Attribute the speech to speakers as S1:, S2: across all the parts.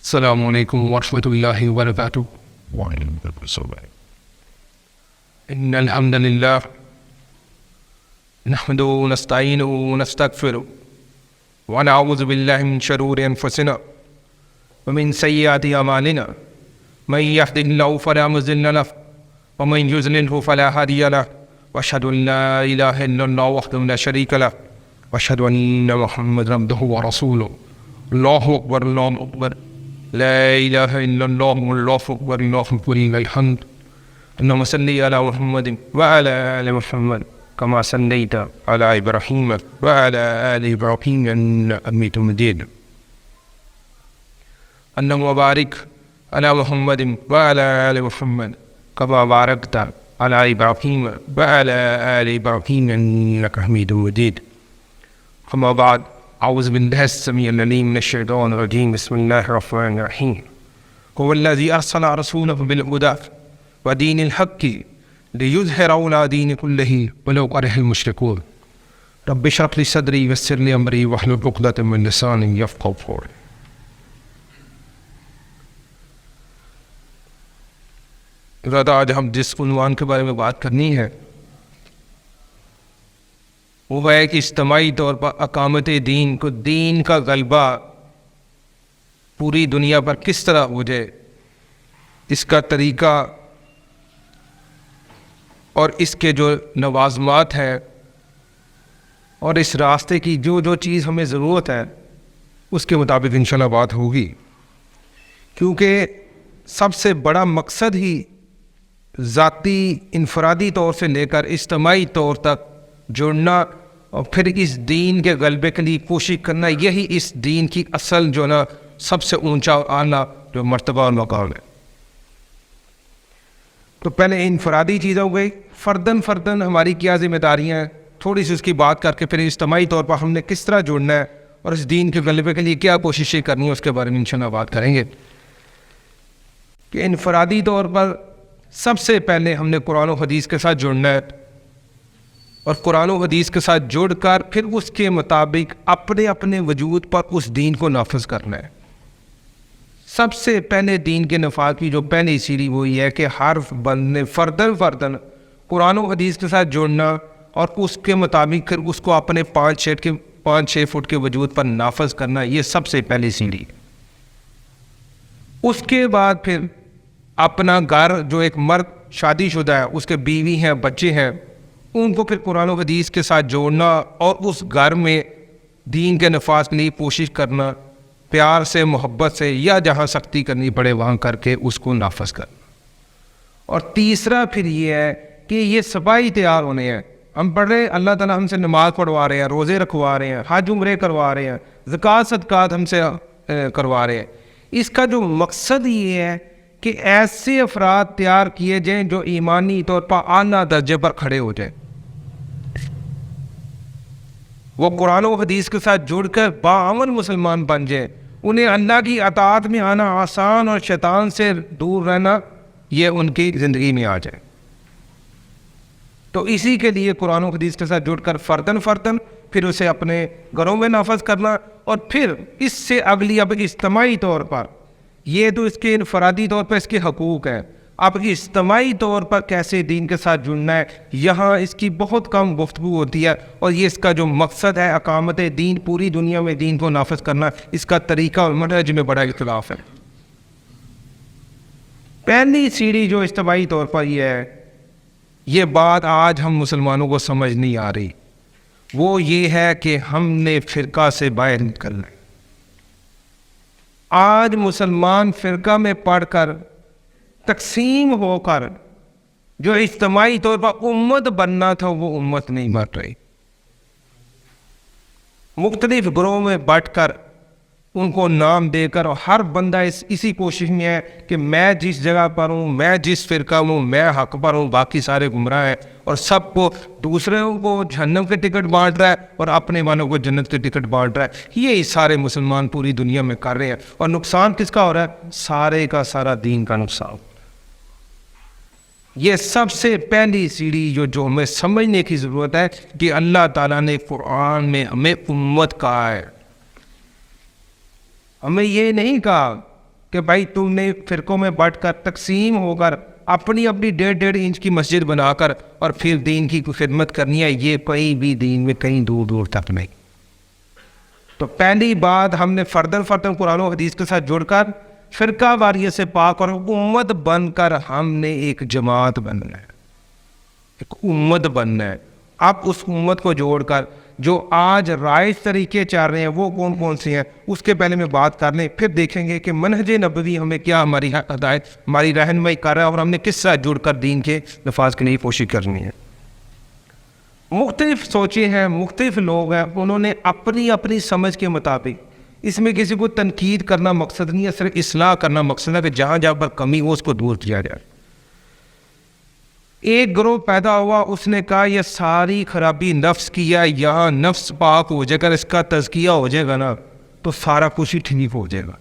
S1: السلام علیکم ورحمۃ اللہ وبرکاتہ۔ ان الحمد للہ نحمده ونستعینه ونستغفره ونعوذ باللہ من شرور انفسنا ومن سیئات اعمالنا من يهده الله فلا مضل له ومن يضلل فلا هادي له واشهد ان لا اله الا الله وحده لا شريك له واشهد ان محمدا عبده ورسوله۔ اللہ اکبر اللہ اکبر، لا الہ الا اللہ واللہ اکبر اللہ اکبر الحمد۔ اللہم صلی علی محمد وعلی آل محمد کما صلیت علی ابراہیم وعلی آل ابراہیم انک حمید مجید۔ اللہم بارک علی محمد وعلی آل محمد کما بارکت علی ابراہیم وعلی آل ابراہیم انک حمید مجید۔ اما بعد، اعوذ باللہ السمیع العلیم من الشیطان الرجیم، بسم اللہ الرحمن الرحیم۔ هو الذی ارسل رسولہ بالہدی ودین الحق لیظہرہ علی دین کلہ ولو کرہ المشرکون۔ رب اشرح لی صدری ویسر لی امری واحلل عقدۃ من لسانی یفقہوا قولی۔ آج ہم جس عنوان کے بارے میں بات کرنی ہے وہ ہے کہ اجتماعی طور پر اقامت دین کو، دین کا غلبہ پوری دنیا پر کس طرح ہو جائے، اس کا طریقہ اور اس کے جو لوازمات ہیں اور اس راستے کی جو چیز ہمیں ضرورت ہے اس کے مطابق انشاءاللہ بات ہوگی، کیونکہ سب سے بڑا مقصد ہی ذاتی انفرادی طور سے لے کر اجتماعی طور تک جڑنا اور پھر اس دین کے غلبے کے لیے کوشش کرنا، یہی اس دین کی اصل جو نا سب سے اونچا اور اعلیٰ جو مرتبہ اور مقام ہے۔ تو پہلے انفرادی چیزیں ہو گئی، فرداً ہماری کیا ذمہ داریاں ہیں، تھوڑی سی اس کی بات کر کے پھر اجتماعی طور پر ہم نے کس طرح جڑنا ہے اور اس دین کے غلبے کے لیے کیا کوششیں کرنی ہے، اس کے بارے میں انشاءاللہ بات کریں گے۔ کہ انفرادی طور پر سب سے پہلے ہم نے قرآن و حدیث کے ساتھ جڑنا ہے، اور قرآن و حدیث کے ساتھ جڑ کر پھر اس کے مطابق اپنے وجود پر اس دین کو نافذ کرنا ہے۔ سب سے پہلے دین کے نفاذ کی جو پہلی سیڑھی وہ یہ ہے کہ ہر بند نے فرداً قرآن و حدیث کے ساتھ جڑنا اور اس کے مطابق پھر اس کو اپنے 5-6 فٹ کے وجود پر نافذ کرنا، یہ سب سے پہلی سیڑھی ہے۔ اس کے بعد پھر اپنا گھر، جو ایک مرد شادی شدہ ہے، اس کے بیوی ہیں، بچے ہیں، ان کو پھر قرآن و حدیث کے ساتھ جوڑنا اور اس گھر میں دین کے نفاذ کے لیے کوشش کرنا، پیار سے، محبت سے، یا جہاں سختی کرنی پڑے وہاں کر کے اس کو نافذ کرنا۔ اور تیسرا پھر یہ ہے کہ یہ سپاہی تیار ہونے ہیں۔ ہم پڑھ رہے ہیں، اللہ تعالیٰ ہم سے نماز پڑھوا رہے ہیں، روزے رکھوا رہے ہیں، حج عمرے کروا رہے ہیں، زکوٰۃ صدقات ہم سے کروا رہے ہیں۔ اس کا جو مقصد یہ ہے کہ ایسے افراد تیار کیے جائیں جو ایمانی طور پر اعلیٰ درجے پر کھڑے ہو جائیں، وہ قرآن و حدیث کے ساتھ جڑ کر باعمل مسلمان بن جائیں، انہیں اللہ کی اطاعت میں آنا آسان اور شیطان سے دور رہنا یہ ان کی زندگی میں آ جائے۔ تو اسی کے لیے قرآن و حدیث کے ساتھ جڑ کر فرداً پھر اسے اپنے گھروں میں نافذ کرنا، اور پھر اس سے اگلی اب اجتماعی طور پر، یہ تو اس کے انفرادی طور پر اس کے حقوق ہیں، اب اجتماعی طور پر کیسے دین کے ساتھ جڑنا ہے، یہاں اس کی بہت کم گفتگو ہوتی ہے، اور یہ اس کا جو مقصد ہے اقامت دین، پوری دنیا میں دین کو نافذ کرنا، اس کا طریقہ اور منہج میں بڑا اختلاف ہے۔ پہلی سیڑھی جو اجتماعی طور پر یہ ہے، یہ بات آج ہم مسلمانوں کو سمجھ نہیں آ رہی، وہ یہ ہے کہ ہم نے فرقہ سے باہر نکلنا ہے۔ آج مسلمان فرقہ میں پڑھ کر، تقسیم ہو کر، جو اجتماعی طور پر امت بننا تھا وہ امت نہیں بن رہی۔ مختلف گروہوں میں بٹ کر، ان کو نام دے کر، اور ہر بندہ اسی کوشش میں ہے کہ میں جس جگہ پر ہوں، میں جس فرقہ ہوں، میں حق پر ہوں، باقی سارے گمراہ ہیں، اور سب کو، دوسروں کو جہنم کے ٹکٹ بانٹ رہا ہے اور اپنے والوں کو جنت کے ٹکٹ بانٹ رہا ہے۔ یہ سارے مسلمان پوری دنیا میں کر رہے ہیں، اور نقصان کس کا ہو رہا ہے؟ سارے کا سارا دین کا نقصان۔ یہ سب سے پہلی سیڑھی جو ہمیں سمجھنے کی ضرورت ہے کہ اللہ تعالیٰ نے قرآن میں ہمیں امت کہا ہے، ہمیں یہ نہیں کہا کہ بھائی تم نے فرقوں میں بٹ کر تقسیم ہو کر اپنی اپنی 1.5 انچ کی مسجد بنا کر اور پھر دین کی خدمت کرنی ہے، یہ کوئی بھی دین میں کہیں دور دور تک نہیں۔ تو پہلی بات، ہم نے فردن قرآن و حدیث کے ساتھ جڑ کر فرقہ واریت سے پاک اور امت بن کر ہم نے ایک جماعت بننا ہے، ایک امت بننا ہے۔ اب اس امت کو جوڑ کر جو آج رائج طریقے چل رہے ہیں وہ کون کون سے ہیں، اس کے پہلے میں بات کر لیں، پھر دیکھیں گے کہ منہج نبوی ہمیں کیا ہماری ہدایت، ہماری رہنمائی کر رہا ہے اور ہم نے کس ساتھ جڑ کر دین کے نفاذ کے لیے کوشش کرنی ہے۔ مختلف سوچیں ہیں، مختلف لوگ ہیں، انہوں نے اپنی اپنی سمجھ کے مطابق، اس میں کسی کو تنقید کرنا مقصد نہیں ہے، صرف اصلاح کرنا مقصد ہے کہ جہاں جہاں پر کمی ہو اس کو دور کیا جائے۔ ایک گروہ پیدا ہوا، اس نے کہا یہ ساری خرابی نفس کی ہے، یہاں نفس پاک ہو جائے گا، اس کا تزکیہ ہو جائے گا نا تو سارا کچھ ہی ٹھیک ہو جائے گا۔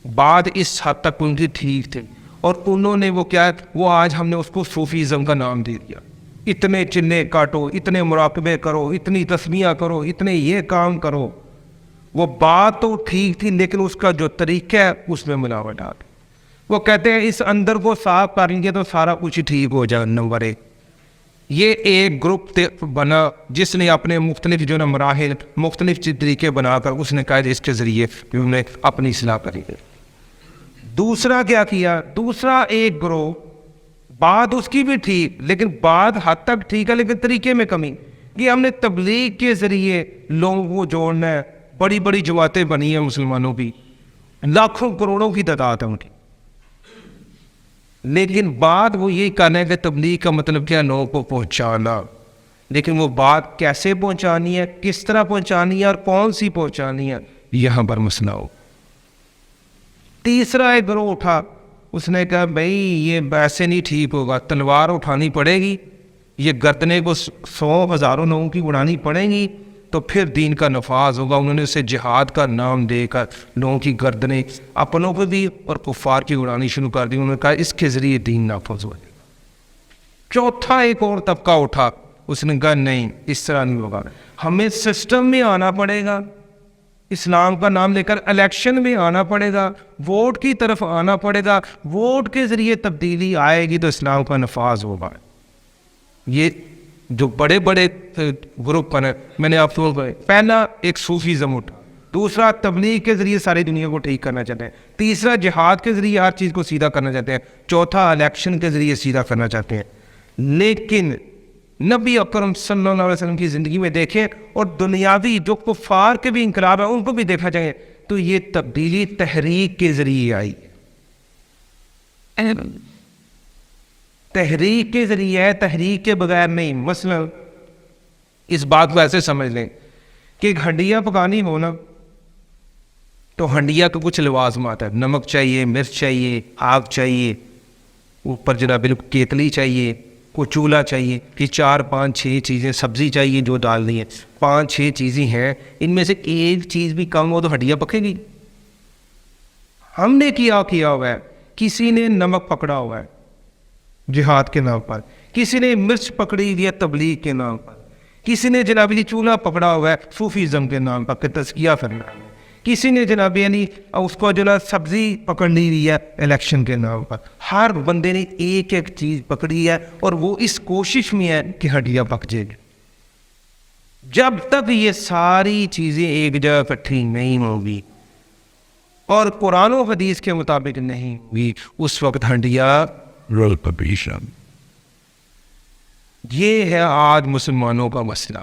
S1: بات اس حد تک ان کی ٹھیک تھی، اور انہوں نے وہ کیا، وہ آج ہم نے اس کو صوفیزم کا نام دے دیا۔ اتنے چلے کاٹو، اتنے مراقبے کرو، اتنی تسمیہ کرو، اتنے یہ کام کرو۔ وہ بات تو ٹھیک تھی لیکن اس کا جو طریقہ ہے اس میں ملاوٹ آ گئی۔ وہ کہتے ہیں اس اندر کو صاف کر لیں گے تو سارا کچھ ہی ٹھیک ہو جائے۔ نمبر 1، یہ ایک گروپ بنا جس نے اپنے مختلف جو نا مراحل، مختلف طریقے بنا کر اس نے کہا اس کے ذریعے انہوں نے اپنی اصلاح کری۔ دوسرا کیا کیا، دوسرا ایک گروہ، بات اس کی بھی ٹھیک لیکن بات حد تک ٹھیک ہے لیکن طریقے میں کمی، کہ ہم نے تبلیغ کے ذریعے لوگوں کو جوڑنا ہے۔ بڑی بڑی جماعتیں بنی ہیں مسلمانوں کی، لاکھوں کروڑوں کی تعداد ہے ان کی، لیکن بات وہ یہی کرنا ہے کہ تبلیغ کا مطلب کیا، لوگوں کو پہنچانا، لیکن وہ بات کیسے پہنچانی ہے، کس طرح پہنچانی ہے اور کون سی پہنچانی ہے، یہاں پر مسئلہ ہو۔ تیسرا ایک گروہ اٹھا، اس نے کہا بھائی یہ ویسے نہیں ٹھیک ہوگا، تلوار اٹھانی پڑے گی، یہ گردنے کو 100 ہزاروں لوگوں کی اڑانی پڑیں گی تو پھر دین کا نفاذ ہوگا۔ انہوں نے اسے جہاد کا نام دے کر لوگوں کی گردنیں اپنوں پہ بھی اور کفار کی اڑانی شروع کر دی۔ انہوں نے کہا اس کے ذریعے دین نافذ ہو جائے گا۔ چوتھا ایک اور طبقہ اٹھا، اس نے کہا نہیں اس طرح نہیں ہوگا، ہمیں سسٹم میں آنا پڑے گا، اسلام کا نام لے کر الیکشن میں آنا پڑے گا، ووٹ کی طرف آنا پڑے گا، ووٹ کے ذریعے تبدیلی آئے گی تو اسلام کا نفاذ ہوگا۔ یہ جو بڑے بڑے گروپ ہیں، میں نے آپ کو پہلا ایک صوفیزم اٹھا، دوسرا تبلیغ کے ذریعے ساری دنیا کو ٹھیک کرنا چاہتے ہیں، تیسرا جہاد کے ذریعے ہر چیز کو سیدھا کرنا چاہتے ہیں، چوتھا الیکشن کے ذریعے سیدھا کرنا چاہتے ہیں۔ لیکن نبی اکرم صلی اللہ علیہ وسلم کی زندگی میں دیکھیں اور دنیاوی جو کفار کے بھی انقلاب ہیں ان کو بھی دیکھا جائے تو یہ تبدیلی تحریک کے ذریعے آئی، تحریک کے ذریعے ہے، تحریک کے بغیر نہیں۔ مثلا اس بات کو ایسے سمجھ لیں کہ ایک ہنڈیا پکانی ہو نا تو ہنڈیا کا کچھ لوازمات ہے، نمک چاہیے، مرچ چاہیے، آگ چاہیے، اوپر جناب بالکل کیتلی چاہیے، کو چولہا چاہیے، کہ 4 5 6 چیزیں، سبزی چاہیے جو ڈالنی ہے، 5 6 چیزیں ہیں، ان میں سے ایک چیز بھی کم ہو تو ہڈیاں پکے گی۔ ہم نے کیا ہوا ہے، کسی نے نمک پکڑا ہوا ہے جہاد کے نام پر، کسی نے مرچ پکڑی ہوئی ہے تبلیغ کے نام پر، کسی نے جناب چولہا پکڑا ہوا ہے صوفیزم کے نام پر کہ تزکیہ کرنا ہے، کسی نے جناب یعنی اس کو جو سبزی پکڑ لی ہوئی ہے الیکشن کے نام پر۔ ہر بندے نے ایک ایک چیز پکڑی ہے اور وہ اس کوشش میں ہے کہ ہڈیاں پک جائے گی۔ جب تک یہ ساری چیزیں ایک جگہ اکٹھی نہیں ہوگی اور قرآن و حدیث کے مطابق نہیں ہوگی اس وقت ہڈیاں رول پبیشن۔ یہ ہے آج مسلمانوں کا مسئلہ۔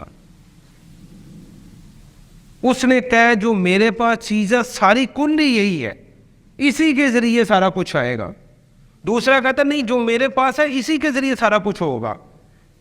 S1: اس نے کہا جو میرے پاس چیز ہے ساری کنڈی یہی ہے، اسی کے ذریعے سارا کچھ آئے گا۔ دوسرا کہتا نہیں جو میرے پاس ہے اسی کے ذریعے سارا کچھ ہوگا۔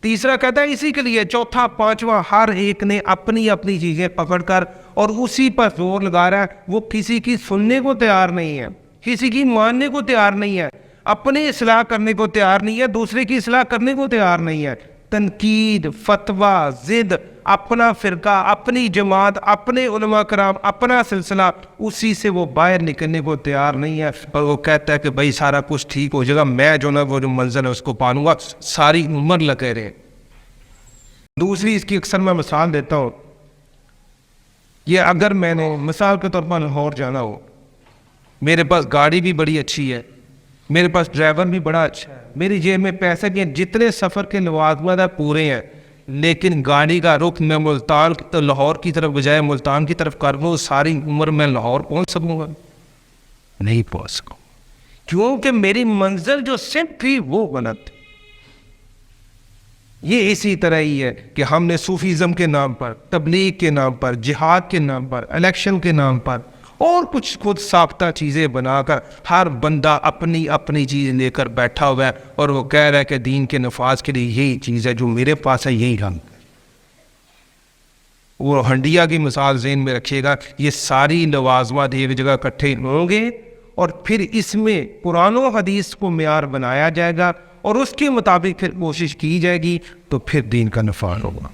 S1: تیسرا کہتا ہے اسی کے لیے۔ چوتھا پانچواں، ہر ایک نے اپنی اپنی چیزیں پکڑ کر اور اسی پر زور لگا رہا ہے۔ وہ کسی کی سننے کو تیار نہیں ہے، کسی کی ماننے کو تیار نہیں ہے، اپنی اصلاح کرنے کو تیار نہیں ہے، دوسرے کی اصلاح کرنے کو تیار نہیں ہے۔ تنقید، فتویٰ، ضد، اپنا فرقہ، اپنی جماعت، اپنے علماء کرام، اپنا سلسلہ، اسی سے وہ باہر نکلنے کو تیار نہیں ہے، اور وہ کہتا ہے کہ بھائی سارا کچھ ٹھیک ہو جائے گا، میں جو نا وہ جو منزل ہے اس کو پالوں گا، ساری عمر لگے رہے۔ دوسری اس کی اکثر میں مثال دیتا ہوں، یہ اگر میں نے مثال کے طور پر لاہور جانا ہو میرے پاس گاڑی بھی بڑی اچھی ہے, میرے پاس ڈرائیور بھی بڑا اچھا ہے, میری جیب میں پیسے بھی ہیں, جتنے سفر کے لوازمات ہیں پورے ہیں, لیکن گاڑی کا رخ میں ملتان تو لاہور کی طرف بجائے ملتان کی طرف کر لوں, ساری عمر میں لاہور پہنچ سکوں گا؟ نہیں پہنچ سکوں, کیونکہ میری منزل جو سمت تھی وہ غلط تھی. یہ اسی طرح ہی ہے کہ ہم نے صوفیزم کے نام پر, تبلیغ کے نام پر, جہاد کے نام پر, الیکشن کے نام پر اور کچھ خود ساختہ چیزیں بنا کر ہر بندہ اپنی اپنی چیز لے کر بیٹھا ہوا ہے, اور وہ کہہ رہا ہے کہ دین کے نفاذ کے لیے یہی چیز ہے, جو میرے پاس ہے یہی رنگ. وہ ہنڈیا کی مثال ذہن میں رکھیے گا, یہ ساری لوازمات ایک جگہ اکٹھے ہوں گے اور پھر اس میں قرآن و حدیث کو معیار بنایا جائے گا اور اس کے مطابق پھر کوشش کی جائے گی, تو پھر دین کا نفاذ ہوگا.